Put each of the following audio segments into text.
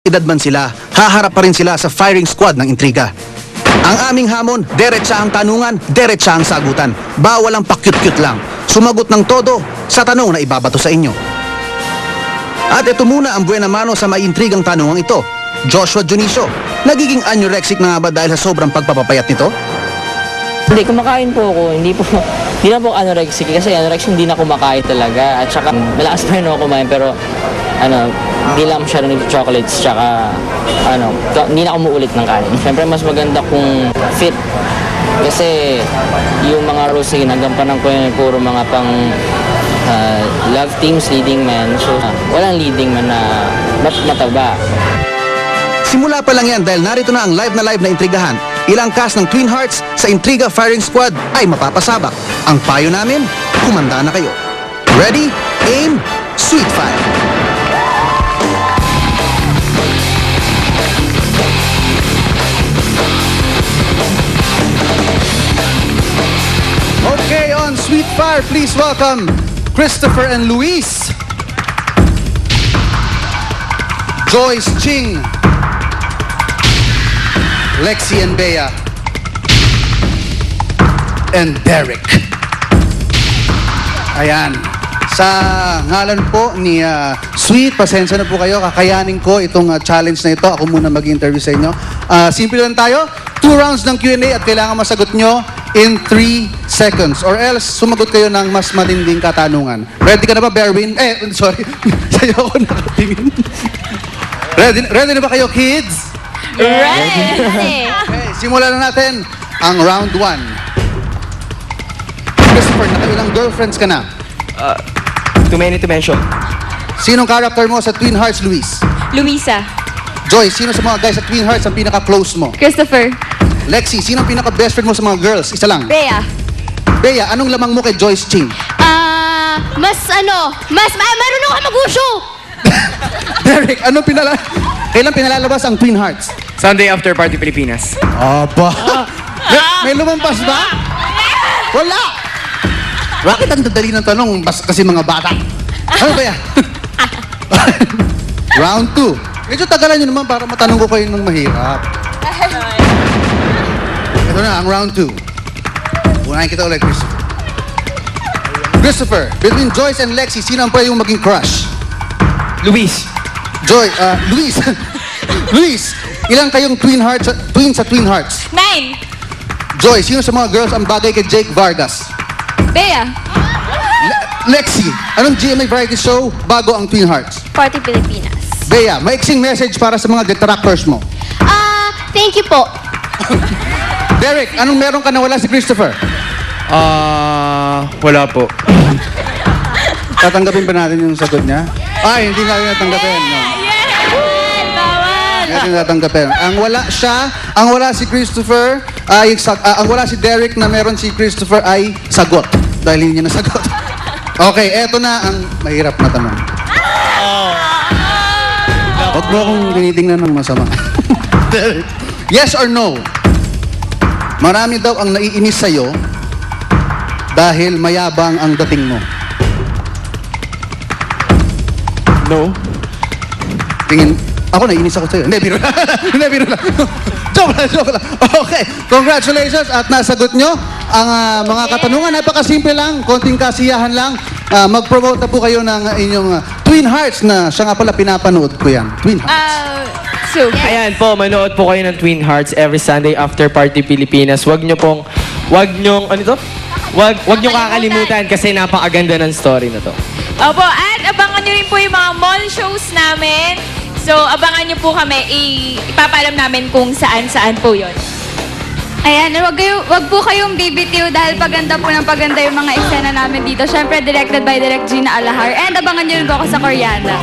edad man sila, haharap pa rin sila sa firing squad ng intriga. Ang aming hamon, derecha ang tanungan, derecha ang sagutan. Bawal ang pakyut-kyut lang. Sumagot ng todo sa tanong na ibabato sa inyo. At ito muna ang buena mano sa may intrigang tanungang ito. Joshua Junicio, nagiging anorexic na nga ba dahil sa sobrang pagpapapayat nito? Hindi, kumakain po ako. Hindi na po anorexic kasi anorexic hindi na kumakain talaga. At saka malakas pa rin ako kumain pero hindi lang masyado nag-chocolates tsaka hindi na ako umuulit ng kanin. Siyempre mas maganda kung fit kasi yung mga roles na ginagampanan ko yun puro mga pang love teams, leading man. So walang leading man na mataba. Simula pa lang yan dahil narito na ang live na intrigahan. Ilang cast ng Twin Hearts sa Intriga Firing Squad ay mapapasabak. Ang payo namin, kumanda na kayo. Ready, aim, sweet fire! Okay, on Sweet Fire, please welcome Christopher and Luis, Joyce Ching, Lexi and Bea, and Derek. Ayan. Sa ngalan po ni Sweet, pasensya na po kayo. Kakayanin ko itong challenge na ito. Ako muna mag-interview sa inyo. Simple lang tayo. 2 rounds ng Q&A at kailangan masagot nyo in 3 seconds. Or else, sumagot kayo ng mas matinding katanungan. Ready ka na ba, Berwin? Sorry. Sa'yo ako nakatingin. Ready na ba kayo, kids? Ready! Okay, simulan na natin ang round 1. Christopher, nakailang girlfriends ka na? Too many to mention. Sinong character mo sa Twin Hearts, Luis? Luisa. Joyce, sino sa mga guys sa Twin Hearts ang pinaka-close mo? Christopher. Lexi, sino ang pinaka-best friend mo sa mga girls? Isa lang. Bea. Bea, anong lamang mo kay Joyce Ching? Marunong ka mag-usyo! Derek, kailan pinalalabas ang Twin Hearts? Sunday after Party Pilipinas. Aba! May lumampas ba? Wala! Bakit ang dadali ng tanong? Kasi mga bata. Ano ba yan? Round 2. Medyo tagalan nyo naman para matanong ko kayo ng mahirap. Ito na, ang round 2. Unahin kita ulit, Christopher. Christopher, between Joyce and Lexi, sino ang pwede yung maging crush? Luis. Luis. Luis, ilang kayong twin sa Twin Hearts? 9. Joyce, sino sa mga girls ang bagay kay Jake Vargas? Bea. Lexi, anong GMA variety show bago ang Twin Hearts? Party Pilipinas. Bea, maiksing message para sa mga detractors mo. Thank you po. Derek, anong meron ka na wala si Christopher? Wala po. Tatanggapin ba natin yung sagot niya? Ay, hindi natin natanggapin. No. Hindi natin natanggapin. Ang wala si Christopher, ang wala si Derek na meron si Christopher ay sagot. Dahil hindi niya nasagot. Okay, eto na ang mahirap na tanong. Huwag mo akong tinitingnan ng masama. Yes or no? Marami daw ang naiinis sa'yo dahil mayabang ang dating mo. No. Tingin, ako naiinis ako sa'yo. Hindi, biro lang. Hindi, biro lang. Joke lang. Okay, congratulations at nasagot nyo ang mga katanungan. Napakasimple lang, konting kasiyahan lang. Mag-promote na po kayo ng inyong Twin Hearts na siya nga pala pinapanood ko yan. Twin Hearts. Ayan po, manood po kayo ng Twin Hearts every Sunday after Party Pilipinas. Huwag nyong kakalimutan kasi napakaganda ng story na to. Opo, at abangan nyo rin po yung mga mall shows namin. So, abangan nyo po kami. Ipapaalam namin kung saan-saan po yon. Ayan, wag po kayong bibitiw dahil paganda po ng paganda yung mga eksena namin dito. Siyempre, directed by Direk Gina Alahar. And abangan nyo rin po ako sa Koreana.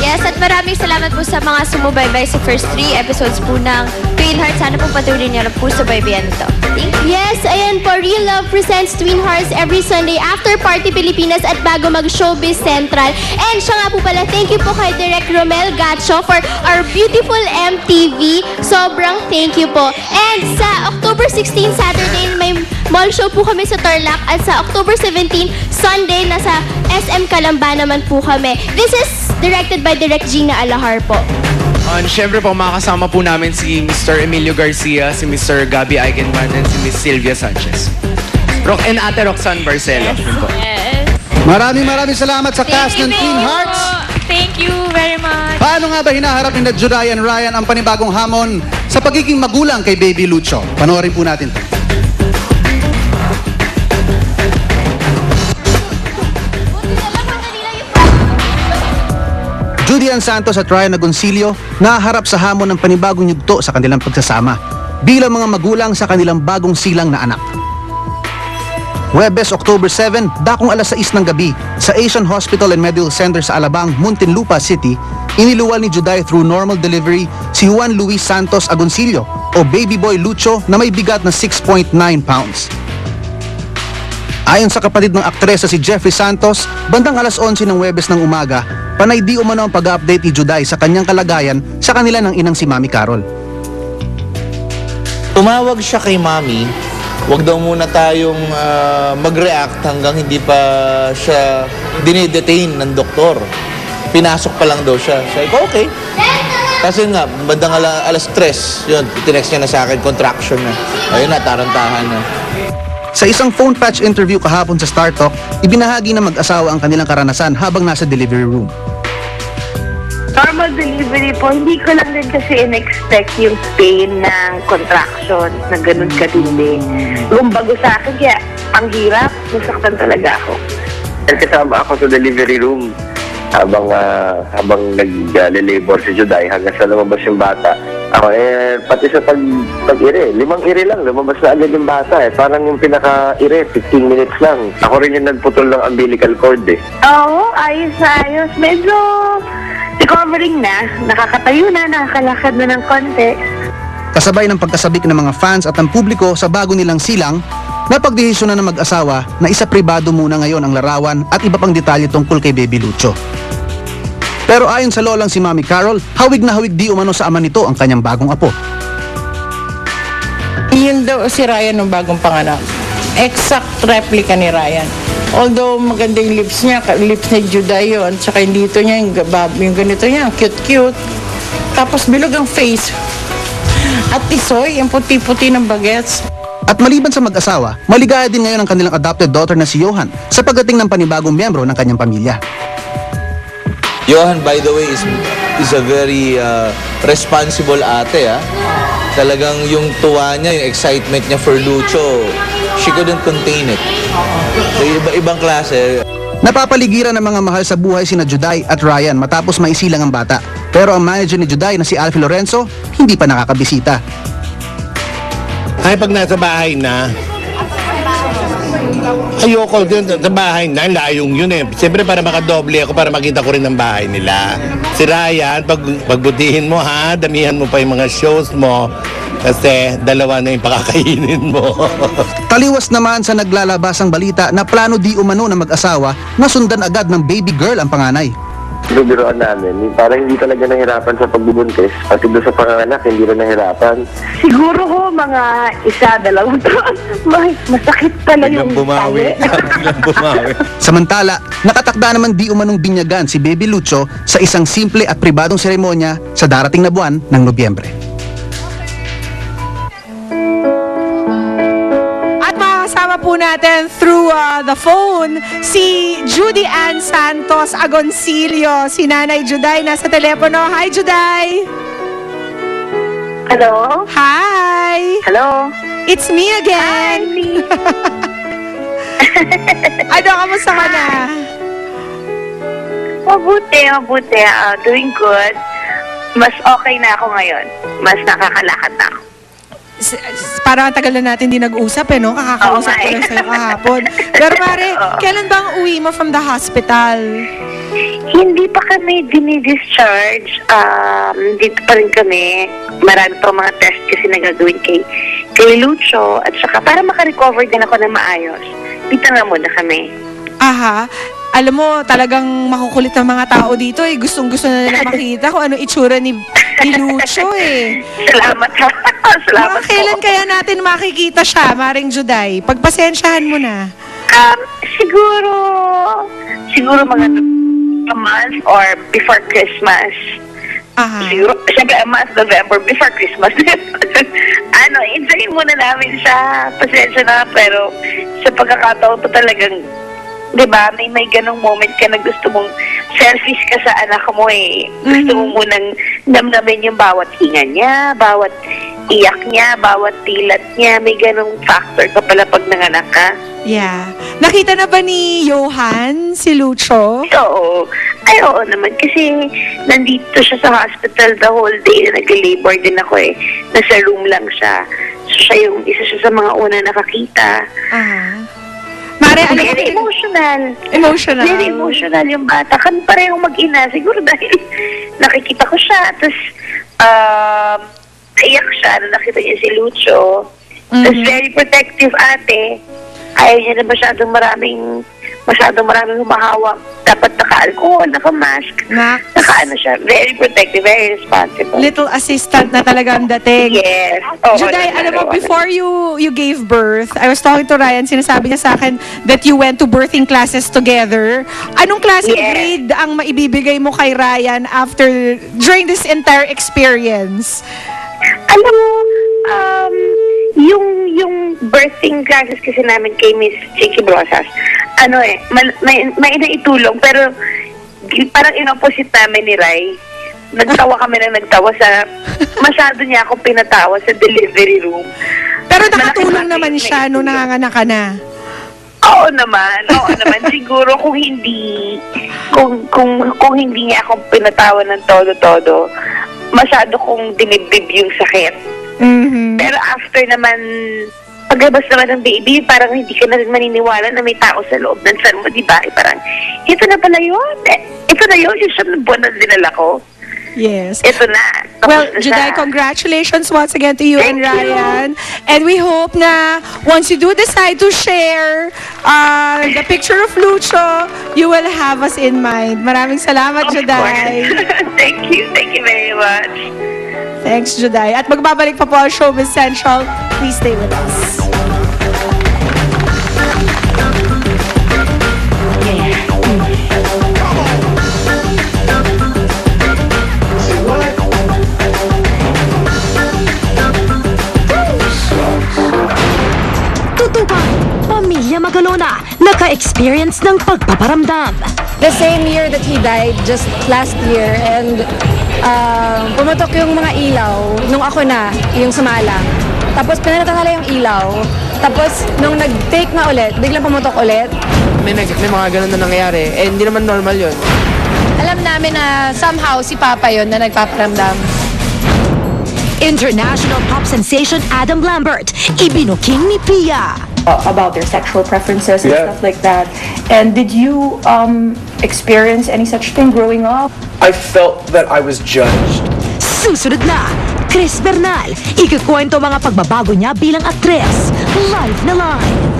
Yes, at maraming salamat po sa mga sumubaybay sa first 3 episodes po ng Twin Hearts. Sana po patuloy niyo lang po sa baybayan ito. Thank you. Yes, ayan po, Real Love presents Twin Hearts every Sunday after Party Pilipinas at bago mag-Showbiz Central. And siya nga po pala, thank you po kay Direk Romel Gacho for our beautiful MTV. Sobrang thank you po. And sa October 16, Saturday, may mall show po kami sa Tarlac. At sa October 17, Sunday, nasa SM Calamba naman po kami. This is directed by Direk Gina Alahar po. Siyempre po, makakasama po namin si Mr. Emilio Garcia, si Mr. Gabby Eigenman, and si Miss Sylvia Sanchez. And Ate Roxanne Barcelo. Yun po. Yes. Maraming salamat sa cast ng Twin Hearts. Thank you very much. Paano nga ba hinaharap ni Juday and Ryan ang panibagong hamon sa pagiging magulang kay Baby Lucho? Panoorin po natin to. Judy Ann Santos at Ryan Agoncillo naharap sa hamon ng panibagong yugto sa kanilang pagsasama bilang mga magulang sa kanilang bagong silang na anak. Huwebes, October 7, dakong alas 6 ng gabi, sa Asian Hospital and Medical Center sa Alabang, Muntinlupa City, iniluwal ni Juday through normal delivery si Juan Luis Santos Agoncillo o Baby Boy Lucho na may bigat na 6.9 pounds. Ayon sa kapatid ng aktresa si Jeffrey Santos, bandang alas 11 ng Huwebes ng umaga, panay di umano ang pag-update ni Juday sa kanyang kalagayan sa kanila ng inang si Mami Carol. Tumawag siya kay Mami, wag daw muna tayong mag-react hanggang hindi pa siya dinidetain ng doktor. Pinasok pa lang daw siya. Sabi ko, okay. Kasi nga, bandang alas 3, yun, tinext niya na sa akin, contraction na. Ayun na, tarantahan na. Sa isang phone patch interview kahapon sa Star Talk, ibinahagi ng mag-asawa ang kanilang karanasan habang nasa delivery room. Normal delivery po, hindi ko lang din kasi in-expect yung pain ng contraction na ganun kadindi. Lumbago sa akin, kaya ang hirap, nasaktan talaga ako. Kasama ako sa delivery room habang nag-labor si Juday hanggang sa lumabas yung bata. Ako pati sa pag-ire, 5 ire lang, lumabas na agad yung bata Parang yung pinaka-ire, 15 minutes lang. Ako rin yung nagputol ng umbilical cord Oo, ayos. Medyo recovering na, nakakatayo na, nakakalakad na ng konti. Kasabay ng pagkasabik ng mga fans at ng publiko sa bago nilang silang, napagdesisyon na ng mag-asawa na isa pribado muna ngayon ang larawan at iba pang detalye tungkol kay Baby Lucho. Pero ayon sa lolang si Mami Carol, hawig na hawig di umano sa ama nito ang kanyang bagong apo. Yun daw si Ryan ng bagong panganak. Exact replica ni Ryan. Although maganda yung lips niya, lips ni Juday yun, tsaka yung dito niya, yung ganito niya, cute-cute. Tapos bilog ang face. At tisoy, yung puti-puti ng bagets. At maliban sa mag-asawa, maligaya din ngayon ang kanilang adopted daughter na si Johan sa pagdating ng panibagong miyembro ng kanyang pamilya. Johan, by the way, is a very responsible ate. Talagang yung tuwa niya, yung excitement niya for Lucho, she couldn't contain it. So, ibang klase. Napapaligiran ng mga mahal sa buhay sina Juday at Ryan matapos maisilang ang bata. Pero ang manager ni Juday na si Alfie Lorenzo, hindi pa nakakabisita. Ay, pag nasa bahay na, ayoko din sa bahay na, layong yun Siyempre para makadoble ako, para makita ko rin ang bahay nila. Si Ryan, pagbutihin mo damihan mo pa yung mga shows mo, kasi 2 na yung pakakainin mo. Taliwas naman sa naglalabasang balita na plano di umano na mag-asawa na sundan agad ng baby girl ang panganay. Bibiroan namin, parang hindi talaga nahirapan sa pagbubuntis. Pati doon sa panganganak, hindi rin nahirapan. Siguro ho, mga 1-2 taon. Masakit pala yung bumawi. Biglang bumawi. Samantala, nakatakda naman di umanong binyagan si Baby Lucho sa isang simple at pribadong seremonya sa darating na buwan ng Nobyembre. Kasama po natin through the phone si Judy Ann Santos Agoncillo, si Nanay Juday nasa telepono. Hi, Juday! Hello? Hi! Hello? It's me again! Ano, kamusta ka na? Mabuti. Doing good. Mas okay na ako ngayon. Mas nakakalakad na ako. Parang tagal na natin di nag-usap no? Kakakausap ko lang sa'yo kahapon. Pero Mare, kailan ba ang uwi mo from the hospital? Hindi pa kami dini-discharge. Dito pa rin kami. Marami pa mga test kasi nagagawin kay Lucho. At saka para makarecover din ako na maayos. Dito nga muna kami. Aha. Alam mo, talagang makukulit ang mga tao dito Gustong-gusto na nila makita kung anong itsura ni Lucho Salamat ha. Salamat Mga kailan kaya natin makikita siya, Maring Juday? Pagpasensyahan mo na. Siguro mga a month or before Christmas. Aha. Siguro, siyempre, mas November before Christmas. Enjoyin muna namin siya. Pasensya na, pero sa pagkakataon to talagang, di ba, may ganong moment ka na gusto mong selfish ka sa anak mo eh. Gusto mo munang namnamin yung bawat hinga niya, bawat iyak niya, bawat tilat niya. May ganong factor ka pala pag nanganak ka. Yeah. Nakita na ba ni Johan si Lucho? Oo. Ay, oo naman. Kasi nandito siya sa hospital the whole day. Nag-labor din ako eh. Nasa room lang siya. So, isa siya sa mga una nakakita. Mare, alam mo, Very emotional. Emotional. Very emotional yung bata. Kami parehong mag-ina. Siguro dahil nakikita ko siya. Tapos, naiyak siya na nakita niya si Lucho. Tapos, very protective ate. Ayaw niya na masyadong maraming humahawak. Dapat naka-alcohol, naka-mask. Naka-ano siya. Very protective, very responsible. Little assistant na talaga ang dating. Yes. Oo, Juday, alam mo, before you gave birth, I was talking to Ryan, sinasabi niya sa akin that you went to birthing classes together. Anong klaseng grade ang maibibigay mo kay Ryan during this entire experience? Alam mo, yung birthing classes kasi namin kay Miss Chicky Brosas, may naitulong, pero parang in-opposite namin ni Rai. Nagtawa kami na nagtawa masyado niya akong pinatawa sa delivery room. Pero nakatulong naman siya nung nanganganak ka na. Oo naman. Siguro kung hindi niya akong pinatawa ng todo-todo, masyado kong dinibdib yung sakit. Pero after naman, paglabas naman ng baby, parang hindi ka na rin maniniwala na may tao sa loob ng san mo, di ba? Parang, ito na pala yun. Ito na yun, yung siyam na buwan na dinala ko. Yes. Ito na. Well, Juday, congratulations once again to you and Ryan. And we hope na once you do decide to share the picture of Lucho, you will have us in mind. Maraming salamat, Juday. Thank you very much. Thanks, Juday. At magbabalik pa po ang Showbiz Central. Please stay with us. Tutukan, Pamilya Magalona, naka-experience ng pagpaparamdam. The same year that he died, just last year, and pumutok yung mga ilaw nung ako na, yung sumalang. Tapos pinalitan nila yung ilaw. Tapos nung nag-take na ulit, biglang pumutok ulit. May mga ganun na nangyayari. Eh, hindi naman normal yun. Alam namin na somehow si Papa yun na nagpaparamdam. International pop sensation Adam Lambert, ibinuking ni Pia. About their sexual preferences and stuff like that. And did you experience any such thing growing up? I felt that I was judged. Susunod na, Chris Bernal, ikikwento mga pagbabago niya bilang aktres. Live na live.